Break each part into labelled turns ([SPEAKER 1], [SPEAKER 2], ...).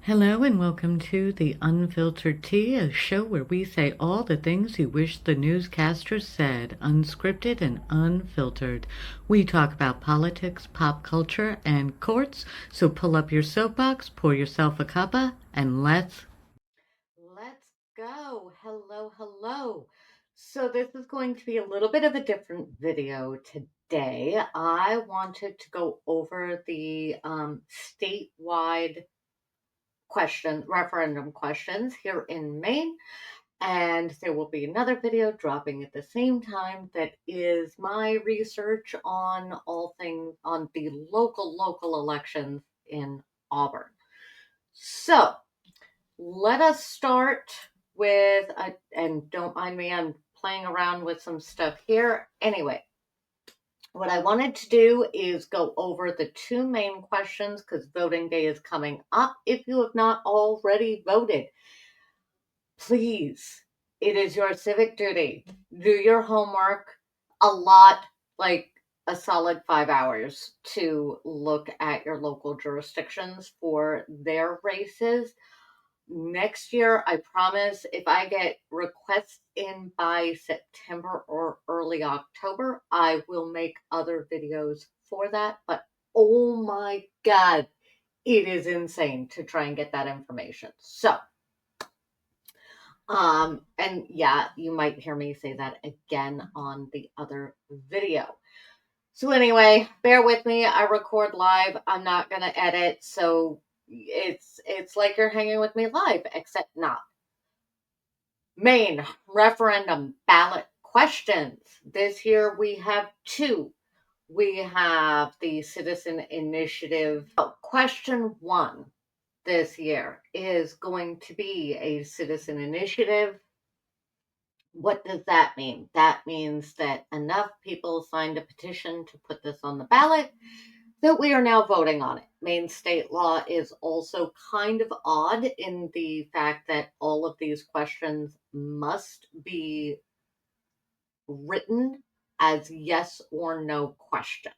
[SPEAKER 1] Hello and welcome to The Unfiltered Tea, a show where we say all the things you wish the newscasters said, unscripted and unfiltered. We talk about politics, pop culture, and courts, so pull up your soapbox, pour yourself a cuppa, and let's go. Hello, hello. So this is going to be a little bit of a different video today. I wanted to go over the statewide referendum questions here in Maine. And there will be another video dropping at the same time that is my research on all things on the local elections in Auburn. So let us start with, and don't mind me, I'm playing around with some stuff here. Anyway, what I wanted to do is go over the two main questions because voting day is coming up. If you have not already voted, please, it is your civic duty. Do your homework, a lot, like a solid 5 hours to look at your local jurisdictions for their races. Next year, I promise, if I get requests in by September or early October, I will make other videos for that. But oh my God, it is insane to try and get that information. So, and yeah, you might hear me say that again on the other video. So anyway, bear with me. I record live. I'm not gonna edit, so it's like you're hanging with me live, except not. Maine referendum ballot questions. This year we have two. We have the citizen initiative. Question one this year is going to be a citizen initiative. What does that mean? That means that enough people signed a petition to put this on the ballot that we are now voting on it. Maine state law is also kind of odd in the fact that all of these questions must be written as yes or no questions.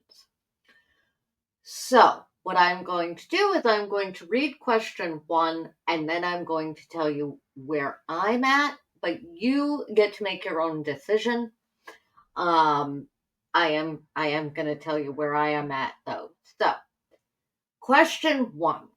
[SPEAKER 1] So, what I'm going to do is I'm going to read question one and then I'm going to tell you where I'm at, but you get to make your own decision. I am going to tell you where I am at though. So, question one.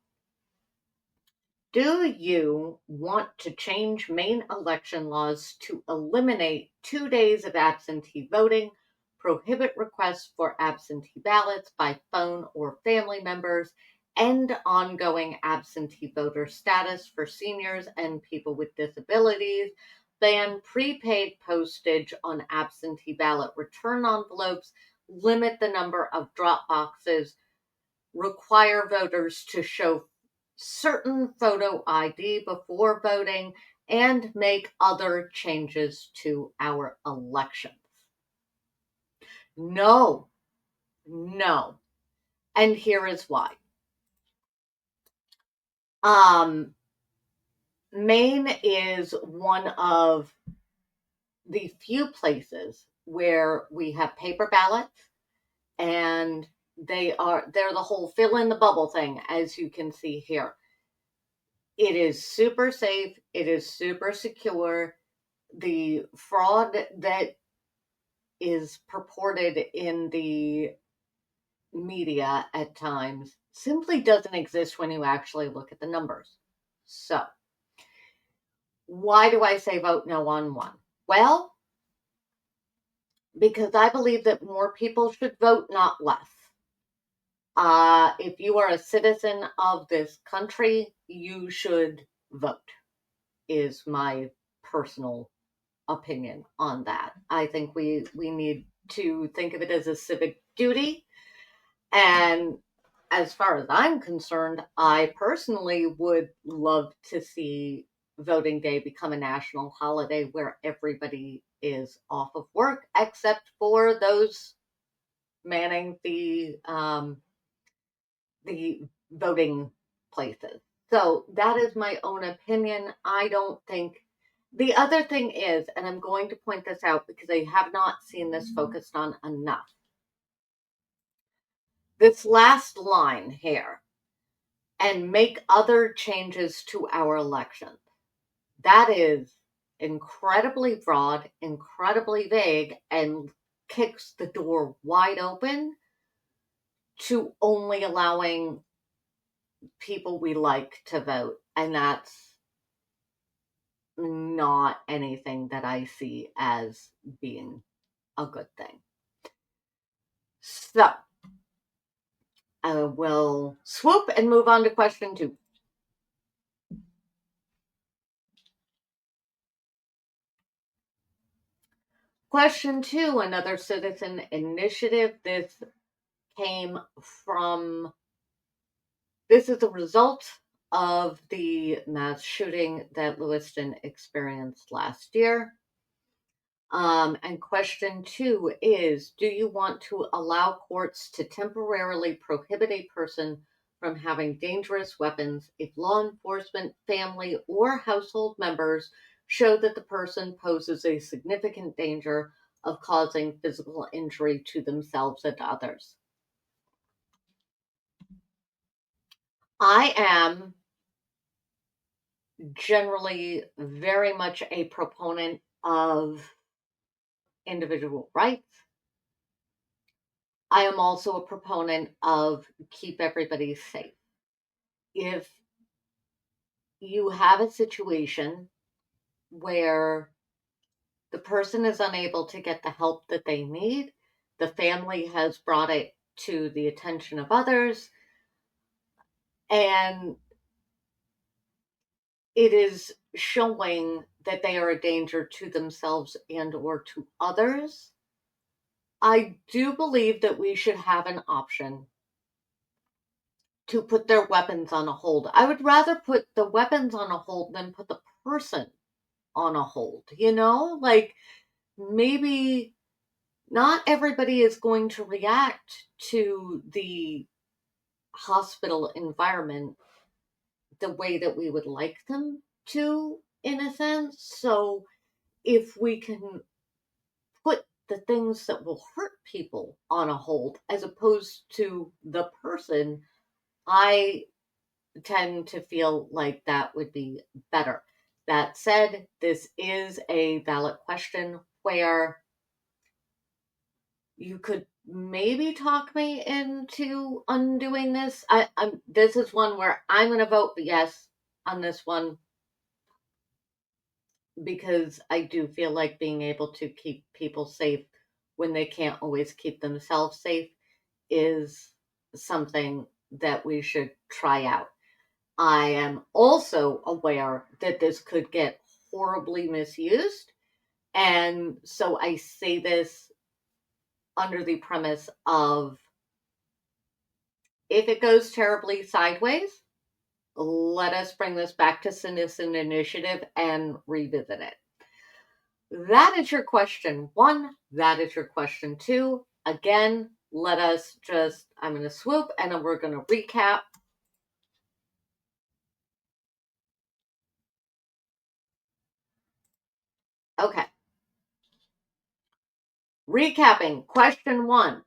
[SPEAKER 1] Do you want to change Maine election laws to eliminate 2 days of absentee voting, prohibit requests for absentee ballots by phone or family members, end ongoing absentee voter status for seniors and people with disabilities, ban prepaid postage on absentee ballot return envelopes, limit the number of drop boxes, require voters to show certain photo ID before voting, and make other changes to our elections? No, no. And here is why. Maine is one of the few places where we have paper ballots, and they're the whole fill in the bubble thing, as you can see here. It is super safe. It is super secure. The fraud that is purported in the media at times simply doesn't exist when you actually look at the numbers. So, why do I say vote no on one? Well, because I believe that more people should vote, not less. If you are a citizen of this country, you should vote, is my personal opinion on that. I think we need to think of it as a civic duty. And as far as I'm concerned, I personally would love to see voting day become a national holiday where everybody is off of work except for those manning the voting places. So that is my own opinion. I don't think. The other thing is, and I'm going to point this out because I have not seen this focused on enough. This last line here, and make other changes to our election. That is incredibly broad, incredibly vague, and kicks the door wide open to only allowing people we like to vote. And that's not anything that I see as being a good thing. So I will swoop and move on to question 2. Question 2, another citizen initiative. This is a result of the mass shooting that Lewiston experienced last year. And question 2 is, do you want to allow courts to temporarily prohibit a person from having dangerous weapons if law enforcement, family, or household members show that the person poses a significant danger of causing physical injury to themselves and others? I am generally very much a proponent of individual rights. I am also a proponent of keep everybody safe. If you have a situation where the person is unable to get the help that they need, the family has brought it to the attention of others, and it is showing that they are a danger to themselves and or to others, I do believe that we should have an option to put their weapons on a hold. I would rather put the weapons on a hold than put the person on a hold, Like maybe not everybody is going to react to the hospital environment the way that we would like them to, in a sense. So if we can put the things that will hurt people on a hold as opposed to the person, I tend to feel like that would be better. That said, this is a valid question where you could maybe talk me into undoing this. This is one where I'm going to vote yes on this one because I do feel like being able to keep people safe when they can't always keep themselves safe is something that we should try out. I am also aware that this could get horribly misused. And so I say this under the premise of if it goes terribly sideways, let us bring this back to citizen initiative and revisit it. That is your question 1. That is your question 2. Again, I'm going to swoop and then we're going to recap. Okay. Recapping question 1.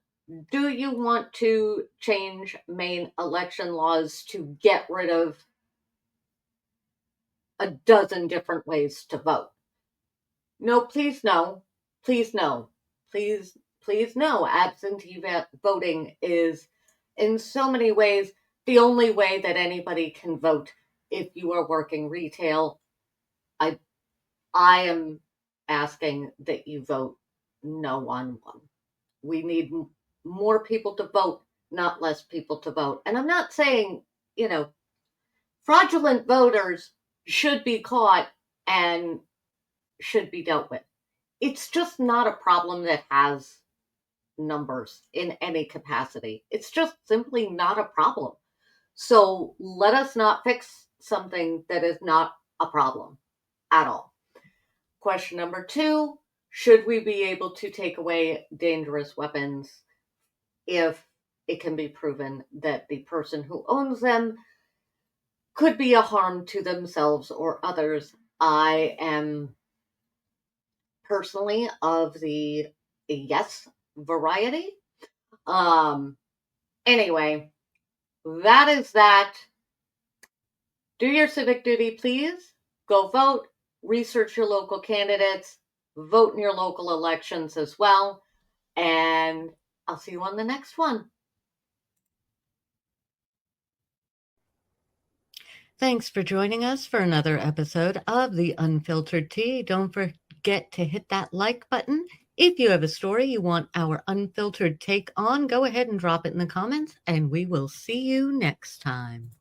[SPEAKER 1] Do you want to change Maine election laws to get rid of a dozen different ways to vote? No, please no. Please no. Please no. Absentee voting is in so many ways the only way that anybody can vote if you are working retail. I am asking that you vote no on one. We need more people to vote, not less people to vote. And I'm not saying, fraudulent voters should be caught and should be dealt with. It's just not a problem that has numbers in any capacity. It's just simply not a problem. So let us not fix something that is not a problem at all. Question number 2, should we be able to take away dangerous weapons if it can be proven that the person who owns them could be a harm to themselves or others? I am personally of the yes variety. Anyway, that is that. Do your civic duty, please. Go vote, research your local candidates, vote in your local elections as well, and I'll see you on the next one. Thanks for joining us for another episode of The Unfiltered Tea. Don't forget to hit that like button. If you have a story you want our unfiltered take on, go ahead and drop it in the comments, and we will see you next time.